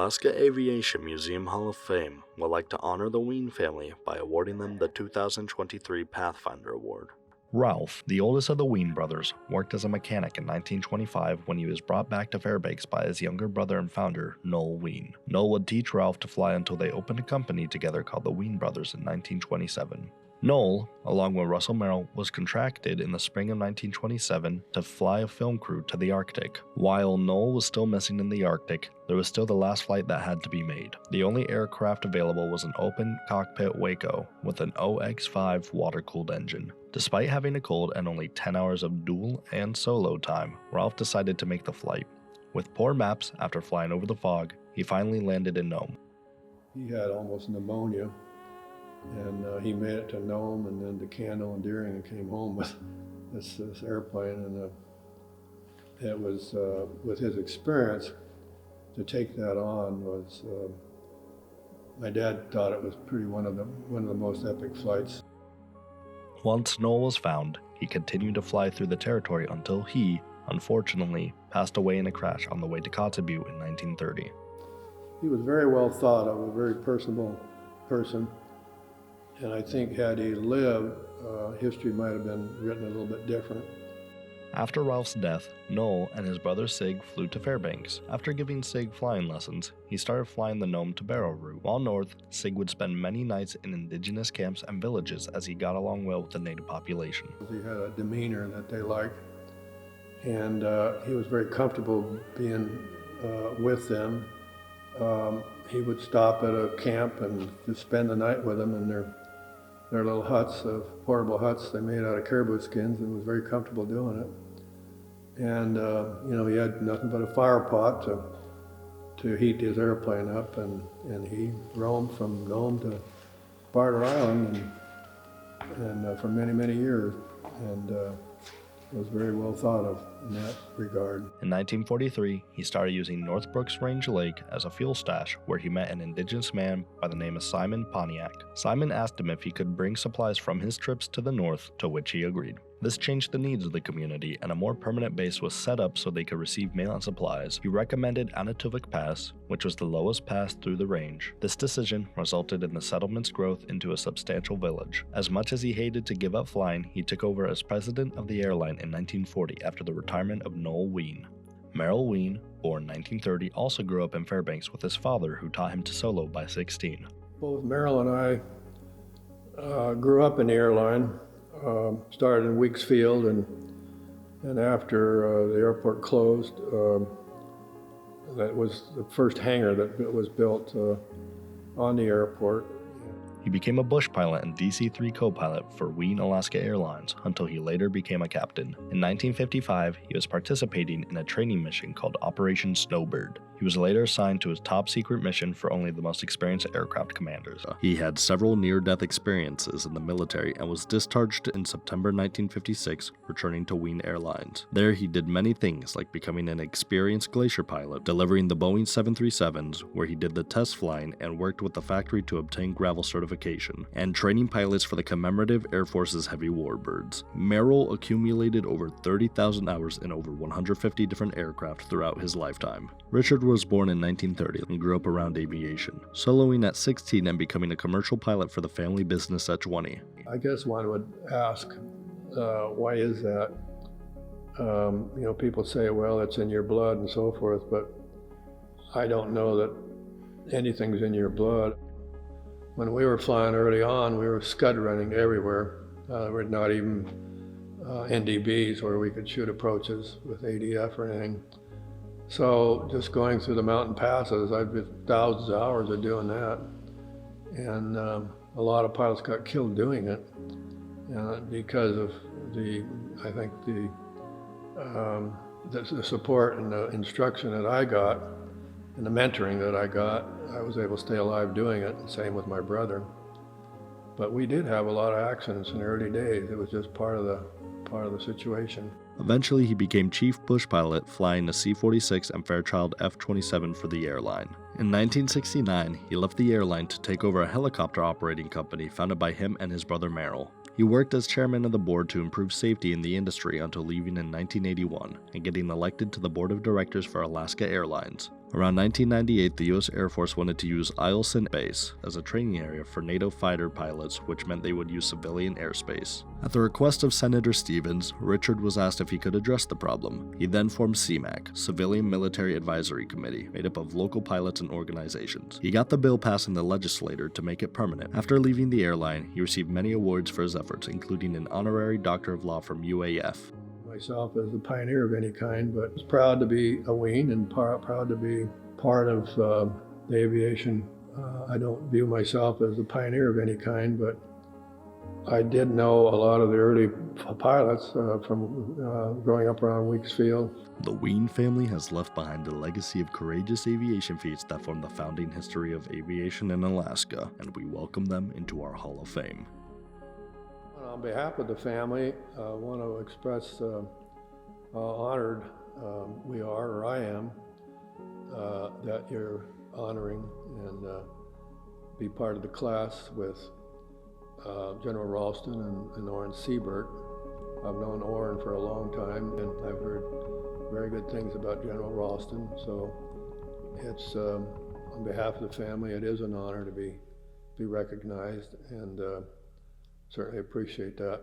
Alaska Aviation Museum Hall of Fame would like to honor the Wien family by awarding them the 2023 Pathfinder Award. Ralph, the oldest of the Wien brothers, worked as a mechanic in 1925 when he was brought back to Fairbanks by his younger brother and founder, Noel Wien. Noel would teach Ralph to fly until they opened a company together called the Wien Brothers in 1927. Noel, along with Russell Merrill, was contracted in the spring of 1927 to fly a film crew to the Arctic. While Noel was still missing in the Arctic, there was still the last flight that had to be made. The only aircraft available was an open cockpit Waco with an OX-5 water-cooled engine. Despite having a cold and only 10 hours of dual and solo time, Ralph decided to make the flight. With poor maps, after flying over the fog, he finally landed in Nome. He had almost pneumonia, and he made it to Nome and then to Candle and Deering and came home with this airplane. And it was, with his experience, to take that on was, my dad thought it was pretty one of the most epic flights. Once Noel was found, he continued to fly through the territory until he, unfortunately, passed away in a crash on the way to Kotzebue in 1930. He was very well thought of, a very personable person, and I think had he lived, history might have been written a little bit different. After Ralph's death, Noel and his brother Sig flew to Fairbanks. After giving Sig flying lessons, he started flying the Nome to Barrow route. While north, Sig would spend many nights in indigenous camps and villages as he got along well with the native population. He had a demeanor that they liked, and he was very comfortable being with them. He would stop at a camp and just spend the night with them in their little huts, portable huts they made out of caribou skins, and was very comfortable doing it. And he had nothing but a fire pot to heat his airplane up, and he roamed from Nome to Barter Island and for many, many years, and was very well thought of in that regard. In 1943, he started using North Brooks Range Lake as a fuel stash, where he met an indigenous man by the name of Simon Pontiac. Simon asked him if he could bring supplies from his trips to the north, to which he agreed. This changed the needs of the community, and a more permanent base was set up so they could receive mail and supplies. He recommended Anatuvik Pass, which was the lowest pass through the range. This decision resulted in the settlement's growth into a substantial village. As much as he hated to give up flying, he took over as president of the airline in 1940 after the retirement of Noel Wien. Merrill Wien, born 1930, also grew up in Fairbanks with his father, who taught him to solo by 16. Both Merrill and I grew up in the airline. Started in Weeks Field, and after the airport closed, that was the first hangar that was built on the airport. He became a bush pilot and DC-3 co-pilot for Wien Alaska Airlines until he later became a captain. In 1955, he was participating in a training mission called Operation Snowbird. He was later assigned to his top-secret mission for only the most experienced aircraft commanders. He had several near-death experiences in the military and was discharged in September 1956, returning to Wien Airlines. There he did many things, like becoming an experienced glacier pilot, delivering the Boeing 737s, where he did the test flying and worked with the factory to obtain gravel certification, and training pilots for the commemorative Air Force's heavy warbirds. Merrill accumulated over 30,000 hours in over 150 different aircraft throughout his lifetime. Richard was born in 1930 and grew up around aviation, soloing at 16 and becoming a commercial pilot for the family business at 20. I guess one would ask, why is that? People say, well, it's in your blood and so forth, but I don't know that anything's in your blood. When we were flying early on, we were scud running everywhere. We're not even NDBs where we could shoot approaches with ADF or anything. So just going through the mountain passes, I've been thousands of hours of doing that. And a lot of pilots got killed doing it because of the support and the instruction that I got and the mentoring that I got. I was able to stay alive doing it, and same with my brother. But we did have a lot of accidents in the early days. It was just part of the situation. Eventually, he became chief bush pilot, flying a C-46 and Fairchild F-27 for the airline. In 1969, he left the airline to take over a helicopter operating company founded by him and his brother Merrill. He worked as chairman of the board to improve safety in the industry until leaving in 1981 and getting elected to the board of directors for Alaska Airlines. Around 1998, the U.S. Air Force wanted to use Eielson Base as a training area for NATO fighter pilots, which meant they would use civilian airspace. At the request of Senator Stevens, Richard was asked if he could address the problem. He then formed CMAC, Civilian Military Advisory Committee, made up of local pilots and organizations. He got the bill passed in the legislature to make it permanent. After leaving the airline, he received many awards for his efforts, including an honorary Doctor of Law from UAF. Myself as a pioneer of any kind, but I was proud to be a Wien and proud to be part of the aviation. I don't view myself as a pioneer of any kind, but I did know a lot of the early pilots from growing up around Weeks Field. The Wien family has left behind a legacy of courageous aviation feats that form the founding history of aviation in Alaska, and we welcome them into our Hall of Fame. On behalf of the family, I want to express how honored we are, or I am, that you're honoring and be part of the class with General Ralston and Orrin Siebert. I've known Orrin for a long time, and I've heard very good things about General Ralston, so it's, on behalf of the family, it is an honor to be recognized, and certainly appreciate that.